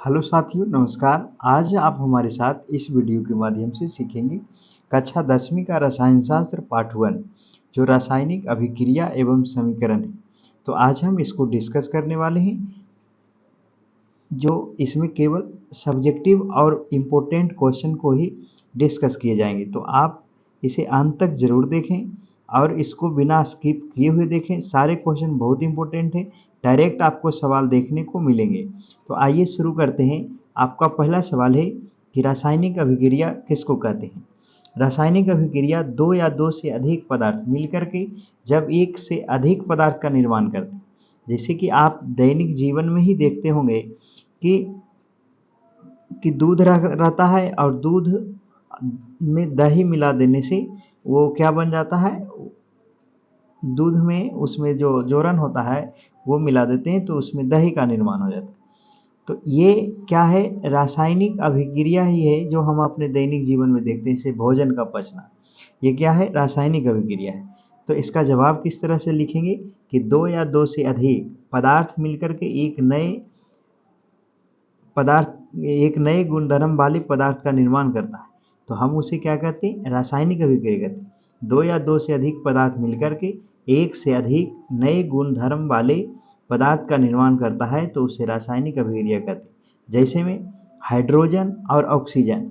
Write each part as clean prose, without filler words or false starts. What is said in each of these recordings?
Hello साथियों, नमस्कार। आज आप हमारे साथ इस वीडियो के माध्यम से सीखेंगे कक्षा 10वीं का रसायन शास्त्र पार्ट 1 जो रासायनिक अभिक्रिया एवं समीकरण है। तो आज हम इसको डिस्कस करने वाले हैं, जो इसमें केवल सब्जेक्टिव और इम्पोर्टेंट क्वेश्चन को ही डिस्कस किए जाएंगे। तो आप इसे अंत तक ज़रूर देखें और इसको बिना स्किप किए हुए देखें। सारे क्वेश्चन बहुत इंपॉर्टेंट हैं, डायरेक्ट आपको सवाल देखने को मिलेंगे। तो आइए शुरू करते हैं। आपका पहला सवाल है कि रासायनिक अभिक्रिया किसको कहते हैं। रासायनिक अभिक्रिया दो या दो से अधिक पदार्थ मिलकर के जब एक से अधिक पदार्थ का निर्माण करते हैं। जैसे कि आप दैनिक जीवन में ही देखते होंगे कि दूध रहता है और दूध में दही मिला देने से वो क्या बन जाता है, दूध में उसमें जो जोरन होता है वो मिला देते हैं तो उसमें दही का निर्माण हो जाता है। तो ये क्या है, रासायनिक अभिक्रिया ही है जो हम अपने दैनिक जीवन में देखते हैं। जैसे भोजन का पचना, ये क्या है, रासायनिक अभिक्रिया है। तो इसका जवाब किस तरह से लिखेंगे कि दो या दो से अधिक पदार्थ मिलकर के एक नए गुणधर्म वाले पदार्थ का निर्माण करता है। तो हम उसे क्या कहते हैं, रासायनिक अभिक्रिया कहते हैं। दो या दो से अधिक पदार्थ मिलकर के एक से अधिक नए गुणधर्म वाले पदार्थ का निर्माण करता है तो उसे रासायनिक अभिक्रिया कहते हैं। जैसे में हाइड्रोजन और ऑक्सीजन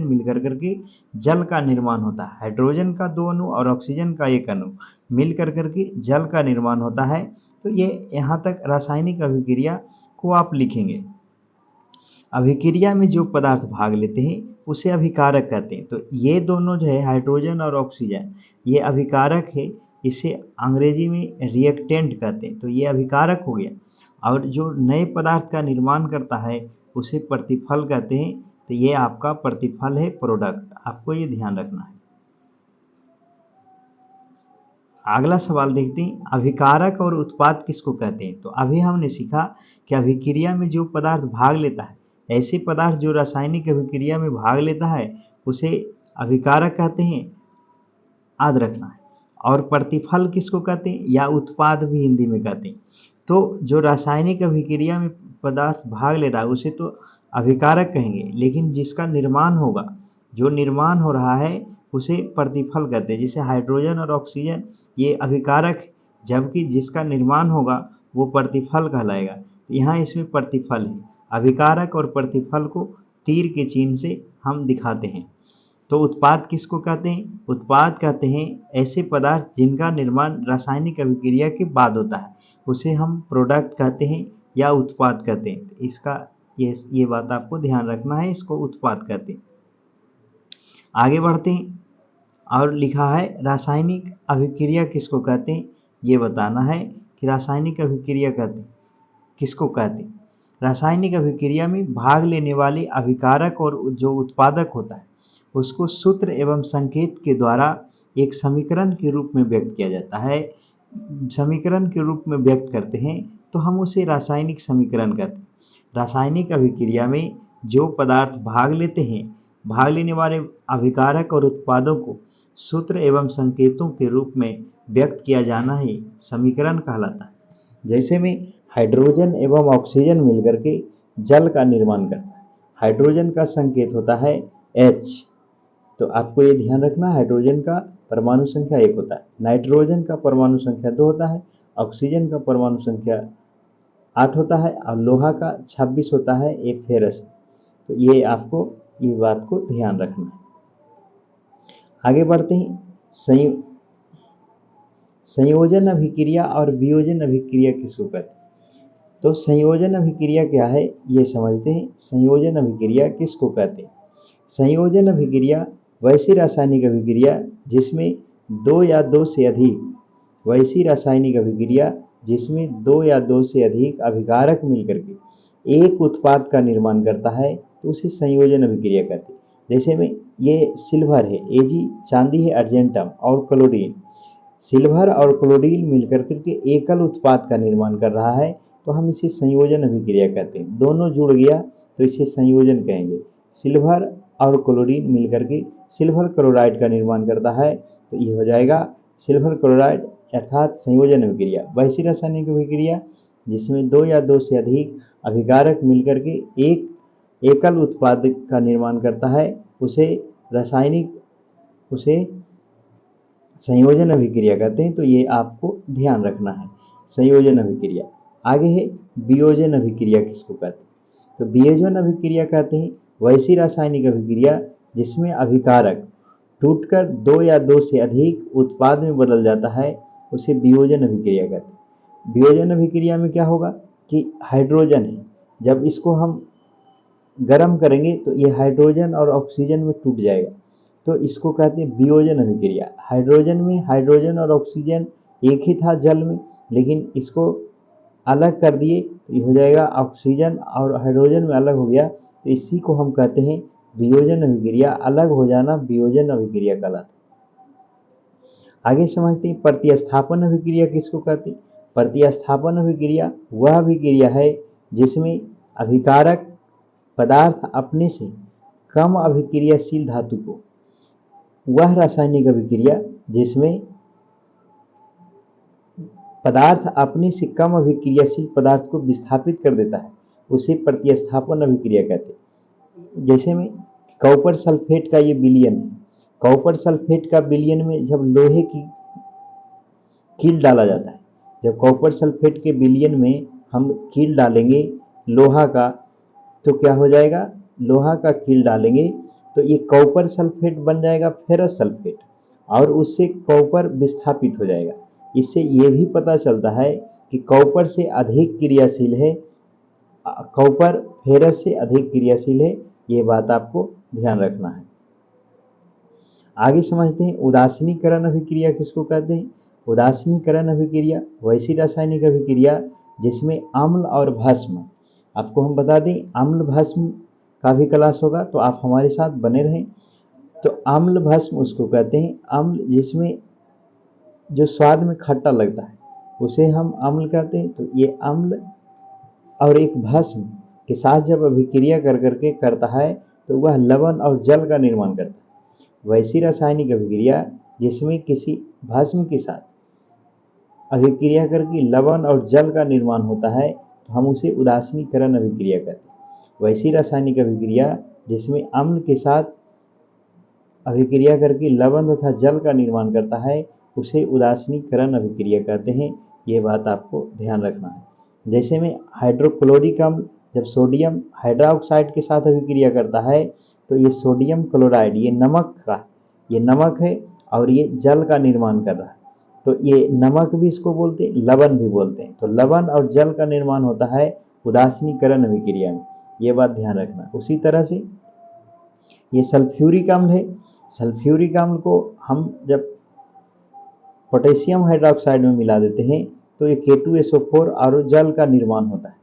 मिलकर करके जल का निर्माण होता है। हाइड्रोजन का दो अणु और ऑक्सीजन का एक अणु मिलकर करके जल का निर्माण होता है। तो ये यहाँ तक रासायनिक अभिक्रिया को आप लिखेंगे। अभिक्रिया में जो पदार्थ भाग लेते हैं उसे अभिकारक कहते हैं। तो ये दोनों जो है, हाइड्रोजन और ऑक्सीजन, ये अभिकारक है। इसे अंग्रेजी में रिएक्टेंट कहते हैं। तो ये अभिकारक हो गया। और जो नए पदार्थ का निर्माण करता है उसे प्रतिफल कहते हैं। तो ये आपका प्रतिफल है, प्रोडक्ट। आपको ये ध्यान रखना है। अगला सवाल देखते हैं, अभिकारक और उत्पाद किसको कहते हैं। तो अभी हमने सीखा कि अभिक्रिया में जो पदार्थ भाग लेता है, ऐसे पदार्थ जो रासायनिक अभिक्रिया में भाग लेता है उसे अभिकारक कहते हैं, याद रखना है। और प्रतिफल किसको कहते हैं, या उत्पाद भी हिंदी में कहते हैं। तो जो रासायनिक अभिक्रिया में पदार्थ भाग ले रहा है उसे तो अभिकारक कहेंगे, लेकिन जिसका निर्माण होगा, जो निर्माण हो रहा है उसे प्रतिफल कहते हैं। जैसे हाइड्रोजन और ऑक्सीजन ये अभिकारक, जबकि जिसका निर्माण होगा वो प्रतिफल कहलाएगा। तो यहाँ इसमें प्रतिफल है। अभिकारक और प्रतिफल को तीर के चिन्ह से हम दिखाते हैं। तो उत्पाद किसको कहते हैं, उत्पाद कहते हैं ऐसे पदार्थ जिनका निर्माण रासायनिक अभिक्रिया के बाद होता है, उसे हम प्रोडक्ट कहते हैं या उत्पाद कहते हैं। इसका ये बात आपको ध्यान रखना है, इसको उत्पाद कहते हैं। आगे बढ़ते हैं और लिखा है रासायनिक अभिक्रिया किसको कहते हैं, ये बताना है कि रासायनिक अभिक्रिया कहते हैं किसको कहते हैं। रासायनिक अभिक्रिया में भाग लेने वाले अभिकारक और जो उत्पादक होता है उसको सूत्र एवं संकेत के द्वारा एक समीकरण के रूप में व्यक्त किया जाता है। समीकरण के रूप में व्यक्त करते हैं तो हम उसे रासायनिक समीकरण कहते हैं। रासायनिक अभिक्रिया में जो पदार्थ भाग लेते हैं, भाग लेने वाले अभिकारक और उत्पादों को सूत्र एवं संकेतों के रूप में व्यक्त किया जाना ही समीकरण कहलाता है। जैसे में हाइड्रोजन एवं ऑक्सीजन मिलकर के जल का निर्माण करता है। हाइड्रोजन का संकेत होता है H। तो आपको ये ध्यान रखना, हाइड्रोजन का परमाणु संख्या 1 होता है, नाइट्रोजन का परमाणु संख्या 2 होता है, ऑक्सीजन का परमाणु संख्या 8 होता है और लोहा का 26 होता है, एक फेरस। तो ये आपको ये बात को ध्यान रखना है। आगे बढ़ते हैं, संयोजन अभिक्रिया और वियोजन अभिक्रिया किसको कहते हैं। तो संयोजन अभिक्रिया क्या है ये समझते हैं। संयोजन अभिक्रिया किसको कहते हैं। संयोजन अभिक्रिया वैसी रासायनिक अभिक्रिया जिसमें दो या दो से अधिक अभिकारक मिलकर के एक उत्पाद का निर्माण करता है तो उसे संयोजन अभिक्रिया कहते हैं। जैसे में ये सिल्वर है Ag, चांदी है अर्जेंटम और क्लोरीन। सिल्वर और क्लोरीन मिलकर के एकल उत्पाद का निर्माण कर रहा है तो हम इसे संयोजन अभिक्रिया कहते हैं। दोनों जुड़ गया तो इसे संयोजन कहेंगे। सिल्वर और क्लोरीन मिलकर के सिल्वर क्लोराइड का निर्माण करता है तो ये हो जाएगा सिल्वर क्लोराइड, अर्थात संयोजन अभिक्रिया। वैसी रासायनिक अभिक्रिया जिसमें दो या दो से अधिक अभिकारक मिलकर के एक एकल उत्पाद का निर्माण करता है, उसे संयोजन अभिक्रिया कहते हैं। तो ये आपको ध्यान रखना है, संयोजन अभिक्रिया। आगे है वियोजन अभिक्रिया किसको कहते हैं? तो वियोजन अभिक्रिया कहते हैं वैसी रासायनिक अभिक्रिया जिसमें अभिकारक टूटकर दो या दो से अधिक उत्पाद में बदल जाता है, उसे वियोजन अभिक्रिया कहते हैं। वियोजन अभिक्रिया में क्या होगा कि हाइड्रोजन है, जब इसको हम गर्म करेंगे तो ये हाइड्रोजन और ऑक्सीजन में टूट जाएगा, तो इसको कहते हैं वियोजन अभिक्रिया। हाइड्रोजन में हाइड्रोजन और ऑक्सीजन एक ही था जल में, लेकिन इसको अलग कर दिए तो ये हो जाएगा ऑक्सीजन और हाइड्रोजन में अलग हो गया, तो इसी को हम कहते हैं वियोजन अभिक्रिया। अलग हो जाना वियोजन अभिक्रिया कहलाता है। आगे समझते हैं प्रतिस्थापन अभिक्रिया किसको कहते हैं? प्रतिस्थापन अभिक्रिया वह अभिक्रिया है जिसमें अभिकारक पदार्थ अपने से कम अभिक्रियाशील धातु को, वह रासायनिक अभिक्रिया जिसमें पदार्थ अपने से कम अभिक्रियाशील पदार्थ को विस्थापित कर देता है, उसे प्रतिस्थापन अभिक्रिया कहते हैं। जैसे में कॉपर सल्फेट का ये विलयन है, कॉपर सल्फेट का विलयन में जब लोहे की कील डाला जाता है, जब कॉपर सल्फेट के विलयन में हम कील डालेंगे लोहा का, तो क्या हो जाएगा, लोहा का कील डालेंगे तो ये कॉपर सल्फेट बन जाएगा फेरस सल्फेट, और उससे कॉपर विस्थापित हो जाएगा। इससे ये भी पता चलता है कि कॉपर से अधिक क्रियाशील है, कॉपर फेरस से अधिक क्रियाशील है, ये बात आपको ध्यान रखना है। आगे समझते हैं उदासीनीकरण अभिक्रिया किसको कहते हैं? उदासीनीकरण अभिक्रिया वैसी रासायनिक अभिक्रिया जिसमें अम्ल और भस्म, आपको हम बता दें अम्ल भस्म का भी क्लास होगा, तो आप हमारे साथ बने रहें। तो अम्ल भस्म उसको कहते हैं, अम्ल जिसमें जो स्वाद में खट्टा लगता है उसे हम अम्ल कहते हैं। तो ये अम्ल और एक भस्म के साथ जब अभिक्रिया कर करके करता है तो वह लवण और जल का निर्माण करता है। वैसी रासायनिक अभिक्रिया जिसमें किसी भस्म के साथ अभिक्रिया करके लवण और जल का निर्माण होता है, तो हम उसे उदासीनीकरण अभिक्रिया कहते हैं। वैसी रासायनिक अभिक्रिया जिसमें अम्ल के साथ अभिक्रिया करके लवण तथा जल का निर्माण करता है, उसे उदासीनीकरण अभिक्रिया कहते हैं। ये बात आपको ध्यान रखना है। जैसे में हाइड्रोक्लोरिक अम्ल जब सोडियम हाइड्रोक्साइड के साथ अभिक्रिया करता है, तो ये सोडियम क्लोराइड, ये नमक है और ये जल का निर्माण कर रहा है, तो ये नमक भी इसको बोलते हैं, लवण भी बोलते हैं। तो लवण और जल का निर्माण होता है उदासीनीकरण अभिक्रिया में, ये बात ध्यान रखना। उसी तरह से ये सल्फ्यूरिक अम्ल है, सल्फ्यूरिक अम्ल को हम जब पोटेशियम हाइड्रोक्साइड में मिला देते हैं तो ये K2SO4 और जल का निर्माण होता है,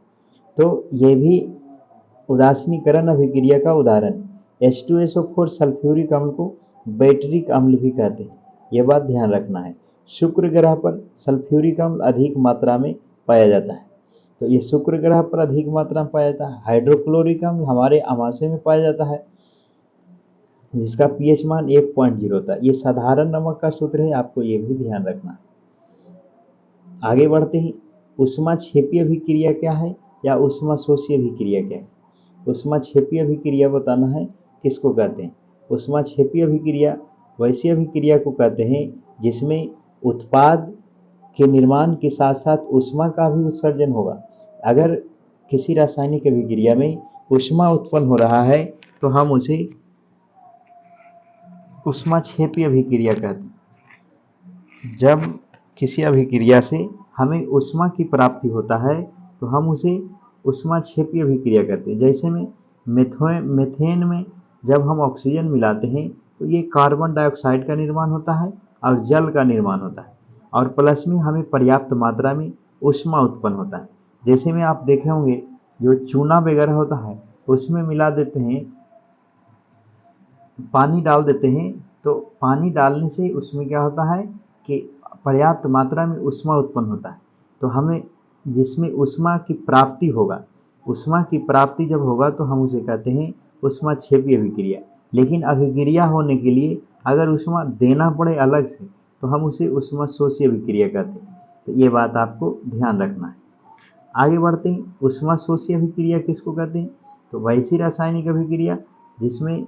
तो ये भी उदासीनीकरण अभिक्रिया का उदाहरण है। H2SO4 सल्फ्यूरिक अम्ल को बैटरिक अम्ल भी कहते हैं, ये बात ध्यान रखना है। शुक्र ग्रह पर सल्फ्यूरिक अम्ल अधिक मात्रा में पाया जाता है, तो ये शुक्र ग्रह पर अधिक मात्रा में पाया जाता है। हाइड्रोक्लोरिक अम्ल हमारे अमाशय में पाया जाता है, जिसका pH मान 1.0 होता है। ये साधारण नमक का सूत्र है, आपको ये भी ध्यान रखना है। आगे बढ़ते हैं, ऊष्माक्षेपी अभिक्रिया क्या है या ऊष्माशोषी अभिक्रिया क्या है? ऊष्माक्षेपी अभिक्रिया बताना है किसको कहते हैं? ऊष्माक्षेपी अभिक्रिया वैसी अभिक्रिया को कहते हैं जिसमें उत्पाद के निर्माण के साथ साथ ऊष्मा का भी उत्सर्जन होगा। अगर किसी रासायनिक अभिक्रिया में ऊष्मा उत्पन्न हो रहा है तो हम उसे ऊष्माक्षेपी अभिक्रिया कहते हैं। जब किसी अभिक्रिया से हमें ऊष्मा की प्राप्ति होता है तो हम उसे ऊष्माक्षेपी अभिक्रिया कहते हैं। जैसे में मीथेन में जब हम ऑक्सीजन मिलाते हैं तो ये कार्बन डाइऑक्साइड का निर्माण होता है और जल का निर्माण होता है, और प्लस में हमें पर्याप्त मात्रा में ऊष्मा उत्पन्न होता है। जैसे में आप देखे होंगे जो चूना वगैरह होता है उसमें मिला देते हैं, पानी डाल देते हैं, तो पानी डालने से उसमें क्या होता है कि पर्याप्त मात्रा में ऊष्मा उत्पन्न होता है। तो हमें जिसमें ऊष्मा की प्राप्ति होगा, ऊष्मा की प्राप्ति जब होगा तो हम उसे कहते हैं ऊष्माक्षेपी अभिक्रिया। लेकिन अभिक्रिया होने के लिए अगर ऊष्मा देना पड़े अलग से तो हम उसे ऊष्माशोषी अभिक्रिया कहते हैं। तो ये बात आपको ध्यान रखना है। आगे बढ़ते हैं, ऊष्माशोषी अभिक्रिया किसको कहते हैं? तो वैसी रासायनिक अभिक्रिया जिसमें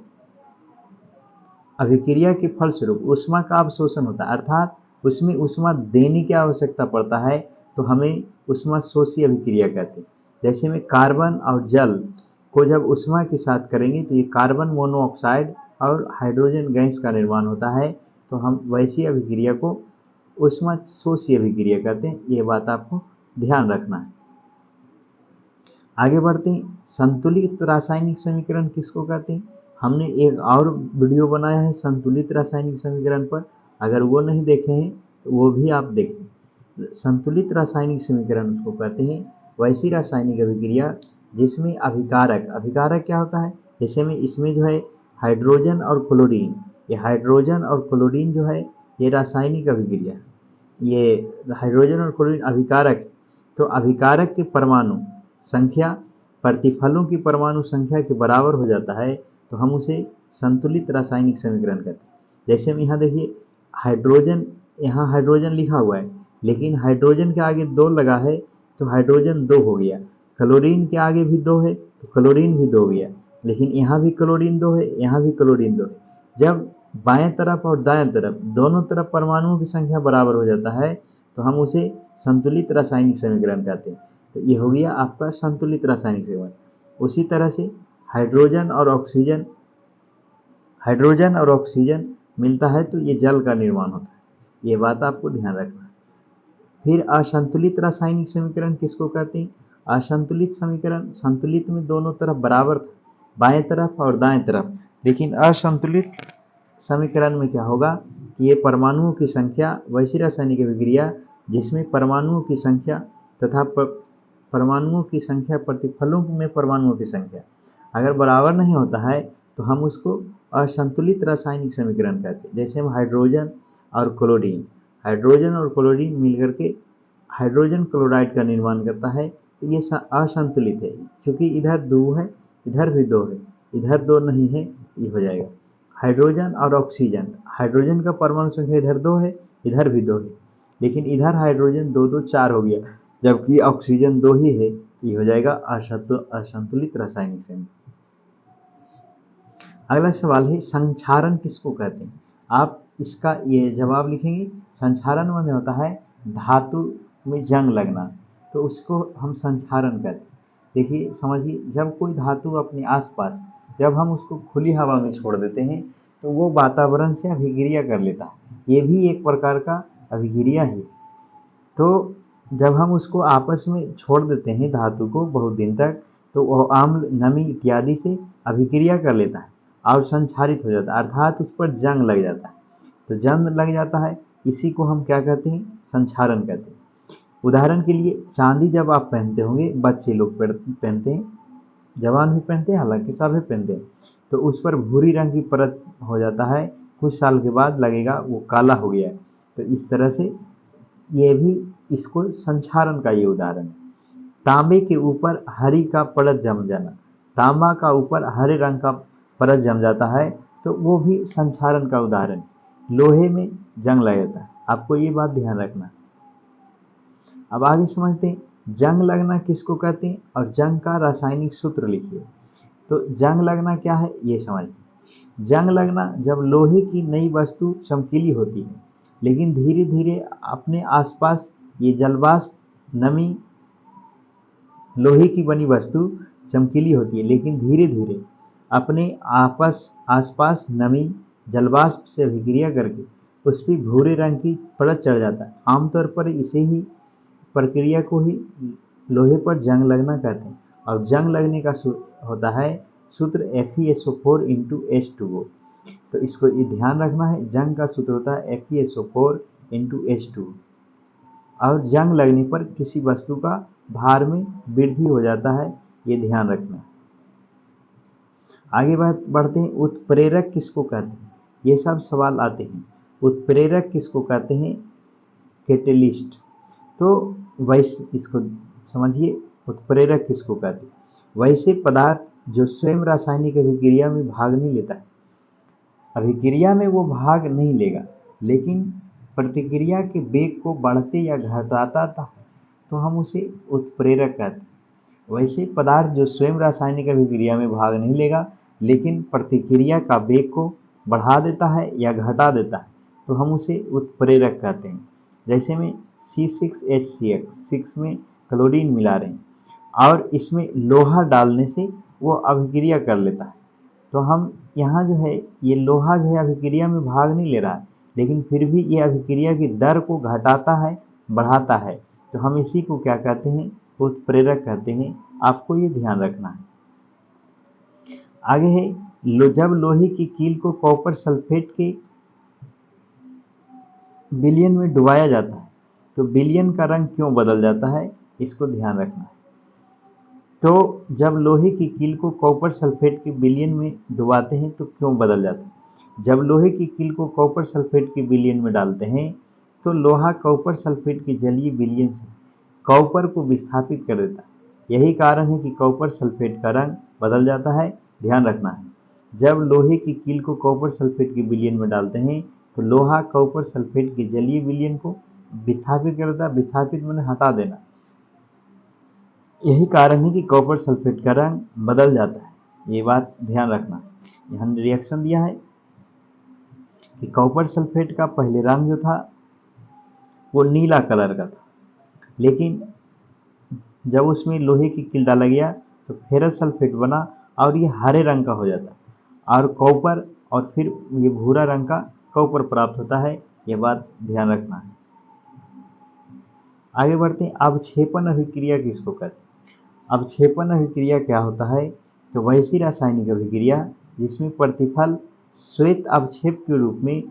अभिक्रिया के फलस्वरूप ऊष्मा का अवशोषण होता है, अर्थात उसमें ऊष्मा देने की आवश्यकता पड़ता है, तो हमें ऊष्माशोषी अभिक्रिया कहते हैं। जैसे में कार्बन और जल को जब ऊष्मा के साथ करेंगे तो ये कार्बन मोनोऑक्साइड और हाइड्रोजन गैस का निर्माण होता है, तो हम वैसी अभिक्रिया को ऊष्माशोषी अभिक्रिया कहते हैं। ये बात आपको ध्यान रखना है। आगे बढ़ते हैं, संतुलित रासायनिक समीकरण किसको कहते हैं? हमने एक और वीडियो बनाया है संतुलित रासायनिक समीकरण पर, अगर वो नहीं देखे हैं तो वो भी आप देखें। संतुलित रासायनिक समीकरण उसको कहते हैं वैसी रासायनिक अभिक्रिया जिसमें अभिकारक, अभिकारक क्या होता है? जैसे में इसमें जो है हाइड्रोजन और क्लोरीन, ये हाइड्रोजन और क्लोरीन जो है ये रासायनिक अभिक्रिया, ये हाइड्रोजन और क्लोरीन अभिकारक, तो अभिकारक के परमाणु संख्या प्रतिफलों की परमाणु संख्या के बराबर हो जाता है, तो हम उसे संतुलित रासायनिक समीकरण कहते हैं। जैसे हम यहाँ देखिए हाइड्रोजन, यहाँ हाइड्रोजन लिखा हुआ है लेकिन हाइड्रोजन के आगे 2 लगा है तो हाइड्रोजन 2 हो गया, क्लोरीन के आगे भी 2 है तो क्लोरीन भी 2 हो गया, लेकिन यहाँ भी क्लोरीन 2 है, यहाँ भी क्लोरीन 2 है। जब बाएं तरफ और दाएं तरफ दोनों तरफ परमाणुओं की संख्या बराबर हो जाता है तो हम उसे संतुलित रासायनिक समीकरण कहते हैं। तो ये हो गया आपका संतुलित रासायनिक समीकरण। उसी तरह से हाइड्रोजन और ऑक्सीजन मिलता है तो ये जल का निर्माण होता है, ये बात आपको ध्यान रखना है। फिर असंतुलित रासायनिक समीकरण किसको कहते हैं? असंतुलित समीकरण, संतुलित में दोनों तरफ बराबर था, बाएं तरफ और दाएं तरफ, लेकिन असंतुलित समीकरण में क्या होगा कि ये परमाणुओं की संख्या, वैसी रासायनिक अभिक्रिया जिसमें परमाणुओं की संख्या तथा परमाणुओं की संख्या प्रतिफलों में परमाणुओं की संख्या अगर बराबर नहीं होता है तो हम उसको असंतुलित रासायनिक समीकरण कहते हैं। जैसे हम हाइड्रोजन और क्लोरीन मिलकर के हाइड्रोजन क्लोराइड का निर्माण करता है, तो ये असंतुलित है, क्योंकि इधर 2 है, इधर भी 2 है, इधर 2 नहीं है, ये हो जाएगा। हाइड्रोजन और ऑक्सीजन, हाइड्रोजन का परमाणु संख्या इधर 2 है, इधर भी 2 है, लेकिन इधर हाइड्रोजन 2 2 4 हो गया, जबकि ऑक्सीजन 2 ही है, ये हो जाएगा असंतुलित रासायनिक समीकरण। अगला सवाल है संक्षारण किसको कहते हैं? आप इसका ये जवाब लिखेंगे। संक्षारण माने होता है धातु में जंग लगना, तो उसको हम संक्षारण कहते हैं। देखिए समझिए, जब कोई धातु अपने आसपास जब हम उसको खुली हवा में छोड़ देते हैं तो वो वातावरण से अभिक्रिया कर लेता है, ये भी एक प्रकार का अभिक्रिया है। तो जब हम उसको आपस में छोड़ देते हैं धातु को बहुत दिन तक, तो वह अम्ल, नमी इत्यादि से अभिक्रिया कर लेता है और संक्षारित हो जाता है, अर्थात उस पर जंग लग जाता है। तो जंग लग जाता है, इसी को हम क्या कहते हैं? संक्षारण कहते हैं। उदाहरण के लिए चांदी जब आप पहनते होंगे, बच्चे लोग पहनते हैं, जवान भी पहनते हैं, हालांकि सभी पहनते हैं, तो उस पर भूरी रंग की परत हो जाता है, कुछ साल के बाद लगेगा वो काला हो गया है। तो इस तरह से ये भी, इसको संक्षारण का ये उदाहरण है। तांबे के ऊपर हरी का परत जम जाना, तांबा का ऊपर हरे रंग का परत जम जाता है, तो वो भी संक्षारण का उदाहरण है। लोहे में जंग लग जाता है, आपको ये बात ध्यान रखना। अब आगे समझते हैं जंग लगना किसको कहते हैं और जंग का रासायनिक सूत्र लिखिए। तो जंग लगना क्या है ये समझते हैं। जंग लगना जब लोहे की नई वस्तु चमकीली होती है, लेकिन धीरे धीरे अपने आसपास ये जलवाष्प, नमी, लोहे की बनी वस्तु चमकीली होती है लेकिन धीरे धीरे अपने आसपास नमी, जलवाष्प से अभिक्रिया करके उस पर भूरे रंग की परत चढ़ जाता है। आमतौर पर इसे ही प्रक्रिया को ही लोहे पर जंग लगना कहते हैं। और जंग लगने का होता है सूत्र FeSO4 × H2O। तो इसको ये ध्यान रखना है, जंग का सूत्र होता है FeSO4 × H2O। और जंग लगने पर किसी वस्तु का भार में वृद्धि हो जाता है, ये ध्यान रखना। आगे बढ़ते हैं, उत्प्रेरक किसको कहते हैं? ये सब सवाल आते हैं। उत्प्रेरक किसको कहते हैं? कैटेलिस्ट। तो वैसे इसको समझिए, उत्प्रेरक किसको कहते हैं? वैसे पदार्थ जो स्वयं रासायनिक अभिक्रिया में भाग नहीं लेता है, अभिक्रिया में वो भाग नहीं लेगा, लेकिन प्रतिक्रिया के वेग को बढ़ते या घटाता है, तो हम उसे उत्प्रेरक कहते हैं। वैसे पदार्थ जो स्वयं रासायनिक अभिक्रिया में भाग नहीं लेगा लेकिन प्रतिक्रिया का वेग को बढ़ा देता है या घटा देता है, तो हम उसे उत्प्रेरक कहते हैं। जैसे में C6H6 6 में क्लोरीन मिला रहे हैं और इसमें लोहा डालने से वो अभिक्रिया कर लेता है, तो हम यहाँ जो है ये लोहा जो है अभिक्रिया में भाग नहीं ले रहा है, लेकिन फिर भी ये अभिक्रिया की दर को घटाता है, बढ़ाता है, तो हम इसी को क्या कहते हैं, उत्प्रेरक कहते हैं। आपको ये ध्यान रखना है। आगे है जब लोहे की कील को कॉपर सल्फेट के विलयन में डुबाया जाता है तो विलयन का रंग क्यों बदल जाता है, इसको ध्यान रखना है। तो जब लोहे की कील को कॉपर सल्फेट के विलयन में डुबाते हैं तो क्यों बदल जाता है। जब लोहे की कील को कॉपर सल्फेट के विलयन में डालते हैं तो लोहा कॉपर सल्फेट के जलीय विलयन से कॉपर को विस्थापित कर देता है। यही कारण है कि कॉपर सल्फेट का रंग बदल जाता है, ध्यान रखना है। जब लोहे की कील को कॉपर सल्फेट के विलयन में डालते हैं तो लोहा कॉपर सल्फेट के जलीय विलयन को विस्थापित कर देता है। विस्थापित मैंने हटा देना। यही कारण है कि कॉपर सल्फेट का रंग बदल जाता है, ये बात ध्यान रखना। यहाँ रिएक्शन दिया है कि कॉपर सल्फेट का पहले रंग जो था वो नीला कलर का था, लेकिन जब उसमें लोहे की कील डाला गया तो फेरस सल्फेट बना और ये हरे रंग का हो जाता है और कॉपर और फिर ये भूरा रंग का कॉपर प्राप्त होता है, ये बात ध्यान रखना है। आगे बढ़ते हैं। अवक्षेपण अभिक्रिया किसको कहते हैं। अवक्षेपण अभिक्रिया क्या होता है, तो वैसी रासायनिक अभिक्रिया जिसमें प्रतिफल श्वेत अवक्षेप के रूप में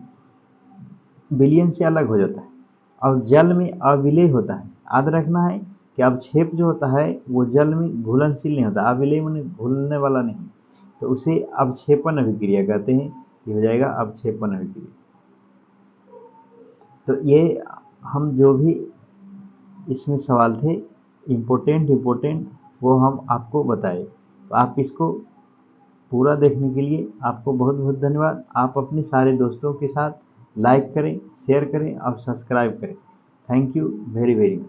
विलयन से अलग हो जाता है और जल में अविलेय होता है। याद रखना है कि अवक्षेप जो होता है वो जल में घुलनशील नहीं होता, अविलेय माने घुलने वाला नहीं, तो उसे अवक्षेपण अभिक्रिया कहते हैं। ये हो जाएगा अवक्षेपण अभिक्रिया। तो ये हम जो भी इसमें सवाल थे इम्पोर्टेंट वो हम आपको बताए, तो आप इसको पूरा देखने के लिए आपको बहुत बहुत धन्यवाद। आप अपने सारे दोस्तों के साथ लाइक करें, शेयर करें और सब्सक्राइब करें। Thank you very very much.